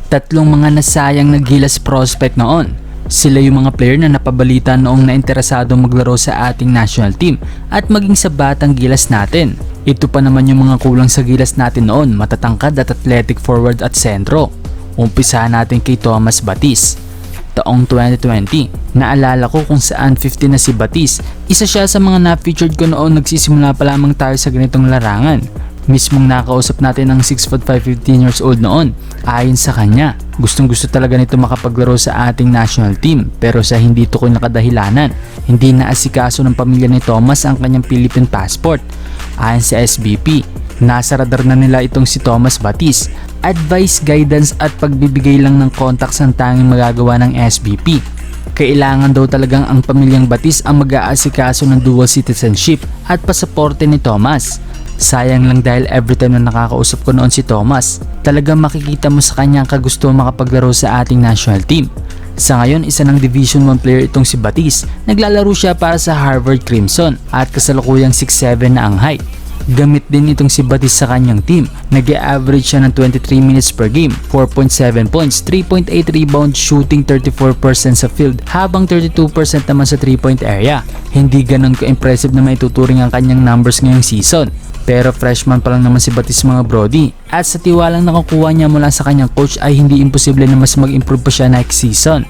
Tatlong mga nasayang na Gilas prospect noon. Sila yung mga player na napabalita noong nainteresado maglaro sa ating national team at maging sa batang Gilas natin. Ito pa naman yung mga kulang sa Gilas natin noon, matatangkad at athletic forward at sentro. Umpisahan natin kay Thomas Batis. Taong 2020, naalala ko kung saan 15 na si Batis. Isa siya sa mga na-featured ko noon, nagsisimula pa lamang tayo sa ganitong larangan. Mismong nakausap natin ng 6'5", 15 years old noon. Ayon sa kanya, gustong gusto talaga nito makapaglaro sa ating national team, pero sa hindi tukoy na kadahilanan, hindi naasikaso ng pamilya ni Thomas ang kanyang Philippine passport. Ayon sa SBP, nasa radar na nila itong si Thomas Batis. Advice, guidance at pagbibigay lang ng contacts ang tanging magagawa ng SBP. Kailangan daw talagang ang pamilyang Batis ang mag-aasikaso ng dual citizenship at pasaporte ni Thomas. Sayang lang dahil every time na nakakausap ko noon si Thomas, talagang makikita mo sa kanya ang kagusto makapaglaro sa ating national team. Sa ngayon, isa ng Division 1 player itong si Batis. Naglalaro siya para sa Harvard Crimson at kasalukuyang 6'7" na ang height. Gamit din itong si Batis sa kanyang team. Nag-average siya ng 23 minutes per game, 4.7 points, 3.8 rebounds, shooting 34% sa field habang 32% naman sa 3-point area. Hindi ganun ka-impressive na may tuturing ang kanyang numbers ngayong season. Pero freshman pa lang naman si Batis mga brody, at sa tiwalang nakukuha niya mula sa kanyang coach ay hindi imposible na mas mag-improve pa siya next season.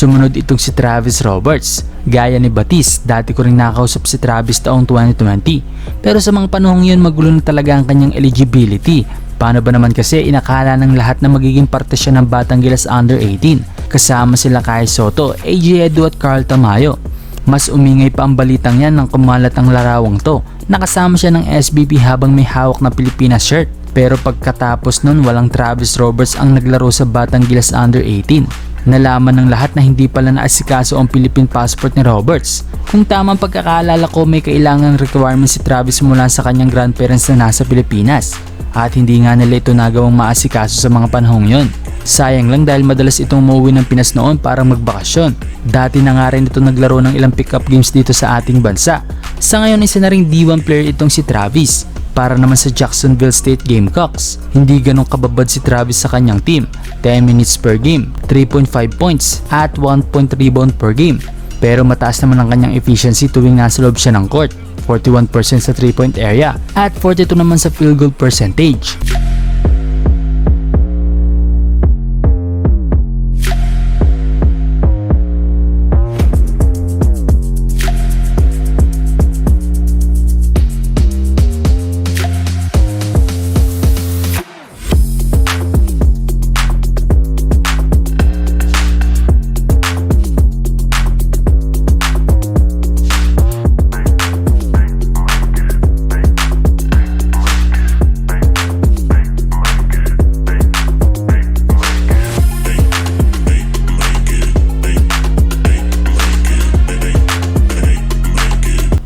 Sumunod itong si Travis Roberts. Gaya ni Batis, dati ko rin nakausap si Travis taong 2020. Pero sa mga panahong yun, magulo na talaga ang kanyang eligibility. Paano ba naman kasi inakala ng lahat na magiging parte siya ng Batang Gilas Under 18. Kasama sila Kai Soto, AJ Edu at Carl Tamayo. Mas umingay pa ang balitang yan nang kumalat ang larawang to. Nakasama siya ng SBP habang may hawak na Pilipinas shirt. Pero pagkatapos nun, walang Travis Roberts ang naglaro sa Batang Gilas Under 18. Nalaman ng lahat na hindi pala naasikaso ang Philippine passport ni Roberts. Kung tamang pagkakaalala ko, may kailangang requirement si Travis mula sa kanyang grandparents na nasa Pilipinas. At hindi nga nila ito nagawang maasikaso sa mga panahong yon. Sayang lang dahil madalas itong umuwi ng Pinas noon para magbakasyon. Dati na nga rin ito naglaro ng ilang pick-up games dito sa ating bansa. Sa ngayon, isa na ring D1 player itong si Travis. Para naman sa Jacksonville State Gamecocks. Hindi ganong kababad si Travis sa kanyang team. 10 minutes per game, 3.5 points at 1 point rebound per game. Pero mataas naman ang kanyang efficiency tuwing nasa loob siya ng court. 41% sa 3-point area at 42 naman sa field goal percentage.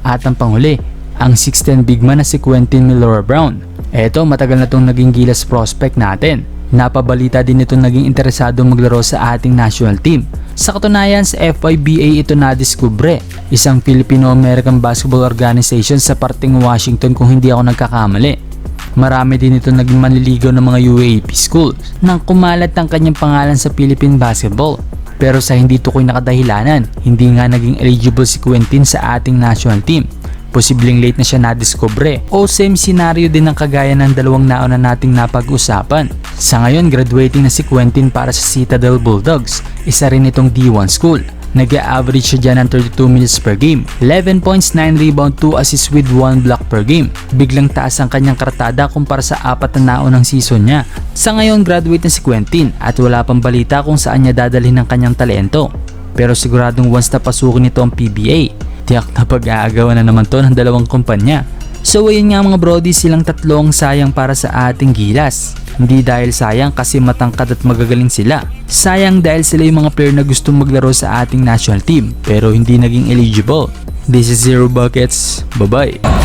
At ang panghuli, ang 6'10" big man na si Quentin Milora Brown. Eto, matagal na itong naging Gilas prospect natin. Napabalita din itong naging interesado maglaro sa ating national team. Sa katunayan, sa FIBA ito nadiskubre, isang Filipino-American basketball organization sa parting Washington kung hindi ako nagkakamali. Marami din ito naging manliligaw ng mga UAAP schools nang kumalat ang kanyang pangalan sa Philippine basketball. Pero sa hindi tukoy na kadahilanan, hindi nga naging eligible si Quentin sa ating national team. Posibleng late na siya nadiskubre o same scenario din ng kagaya ng dalawang nauna nating napag-usapan. Sa ngayon, graduating na si Quentin para sa Citadel Bulldogs, isa rin itong D1 school. Nag-a-average siya dyan ng 32 minutes per game, 11 points, 9 rebound, 2 assists with 1 block per game. Biglang taas ang kanyang kartada kumpara sa 4 na naunang season niya. Sa ngayon, graduate na si Quentin at wala pang balita kung saan niya dadalhin ang kanyang talento. Pero siguradong once na pasukin nito ang PBA, tiyak na pag-aagawan na naman to ng dalawang kumpanya. So ayun nga mga brody, silang tatlong sayang para sa ating Gilas. Hindi dahil sayang kasi matangkad at magagaling sila. Sayang dahil sila yung mga player na gustong maglaro sa ating national team pero hindi naging eligible. This is Zero Buckets. Bye bye.